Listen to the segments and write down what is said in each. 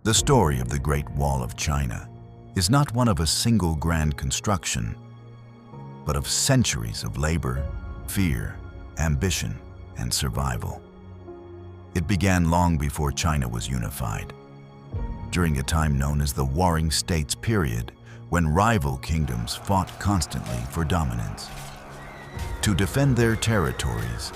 The story of the Great Wall of China is not one of a single grand construction, but of centuries of labor, fear, ambition, and survival. It began long before China was unified, during a time known as the Warring States period, when rival kingdoms fought constantly for dominance. To defend their territories,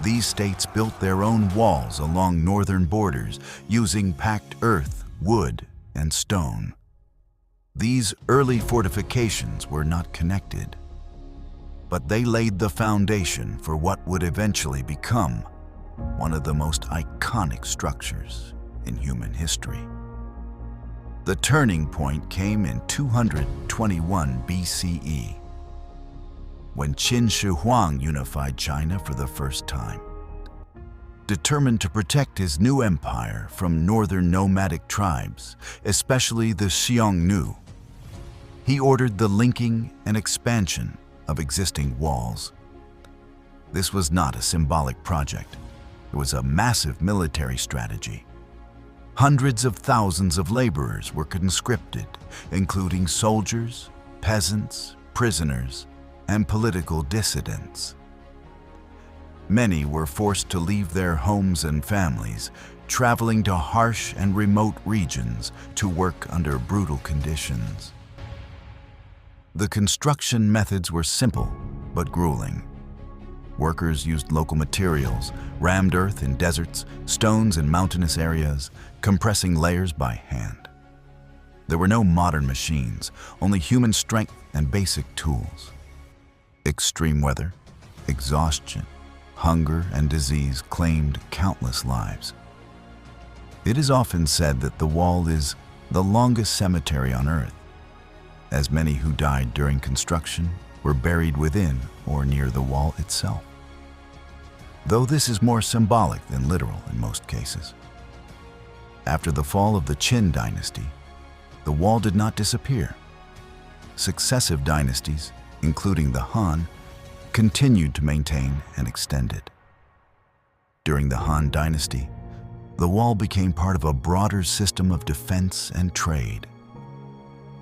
these states built their own walls along northern borders using packed earth, wood, and stone. These early fortifications were not connected, but they laid the foundation for what would eventually become one of the most iconic structures in human history. The turning point came in 221 BCE, when Qin Shi Huang unified China for the first time. Determined to protect his new empire from northern nomadic tribes, especially the Xiongnu, he ordered the linking and expansion of existing walls. This was not a symbolic project. It was a massive military strategy. Hundreds of thousands of laborers were conscripted, including soldiers, peasants, prisoners, and political dissidents. Many were forced to leave their homes and families, traveling to harsh and remote regions to work under brutal conditions. The construction methods were simple but grueling. Workers used local materials, rammed earth in deserts, stones in mountainous areas, compressing layers by hand. There were no modern machines, only human strength and basic tools. Extreme weather, exhaustion, hunger, and disease claimed countless lives. It is often said that the wall is the longest cemetery on Earth, as many who died during construction were buried within or near the wall itself. Though this is more symbolic than literal in most cases. After the fall of the Qin Dynasty, the wall did not disappear. Successive dynasties, including the Han, continued to maintain and extend it. During the Han Dynasty, the wall became part of a broader system of defense and trade.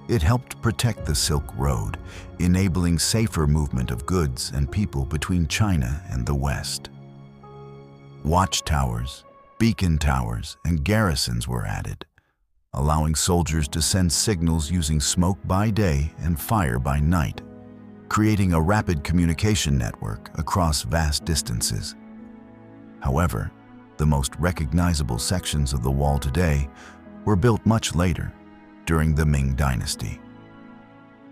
It helped protect the Silk Road, enabling safer movement of goods and people between China and the West. Watchtowers, beacon towers, and garrisons were added, allowing soldiers to send signals using smoke by day and fire by night, creating a rapid communication network across vast distances. However, the most recognizable sections of the wall today were built much later, during the Ming Dynasty.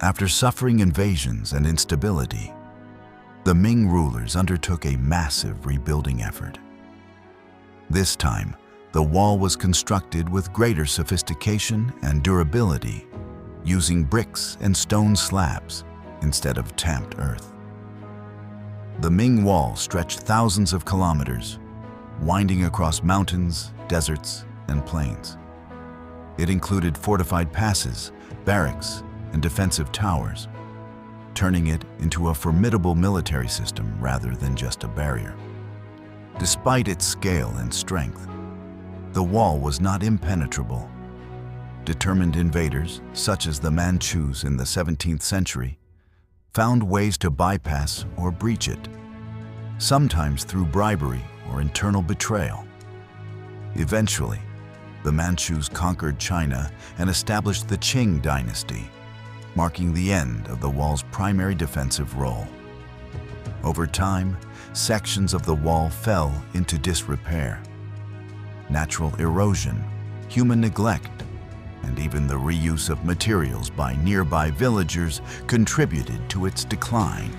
After suffering invasions and instability, the Ming rulers undertook a massive rebuilding effort. This time, the wall was constructed with greater sophistication and durability, using bricks and stone slabs instead of tamped earth. The Ming Wall stretched thousands of kilometers, winding across mountains, deserts, and plains. It included fortified passes, barracks, and defensive towers, turning it into a formidable military system rather than just a barrier. Despite its scale and strength, the wall was not impenetrable. Determined invaders, such as the Manchus in the 17th century, found ways to bypass or breach it, sometimes through bribery or internal betrayal. Eventually, the Manchus conquered China and established the Qing Dynasty, marking the end of the wall's primary defensive role. Over time, sections of the wall fell into disrepair. Natural erosion, human neglect, and even the reuse of materials by nearby villagers contributed to its decline.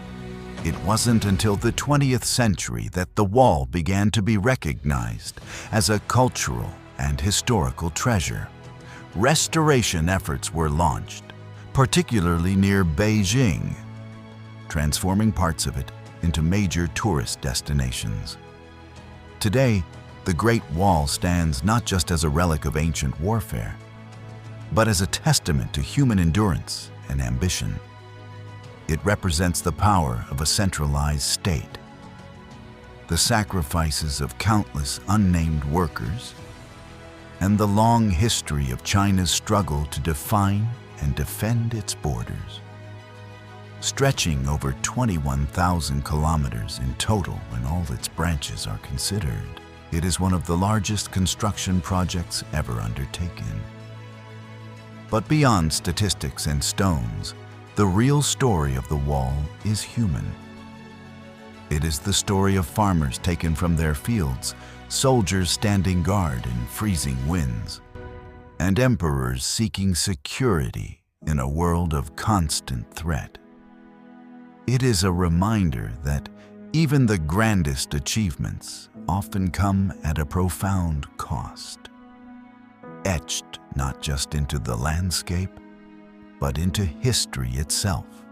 It wasn't until the 20th century that the wall began to be recognized as a cultural and historical treasure. Restoration efforts were launched, particularly near Beijing, transforming parts of it into major tourist destinations. Today, the Great Wall stands not just as a relic of ancient warfare, but as a testament to human endurance and ambition. It represents the power of a centralized state, the sacrifices of countless unnamed workers, and the long history of China's struggle to define and defend its borders. Stretching over 21,000 kilometers in total when all its branches are considered, it is one of the largest construction projects ever undertaken. But beyond statistics and stones, the real story of the wall is human. It is the story of farmers taken from their fields, soldiers standing guard in freezing winds, and emperors seeking security in a world of constant threat. It is a reminder that even the grandest achievements often come at a profound cost, etched not just into the landscape, but into history itself.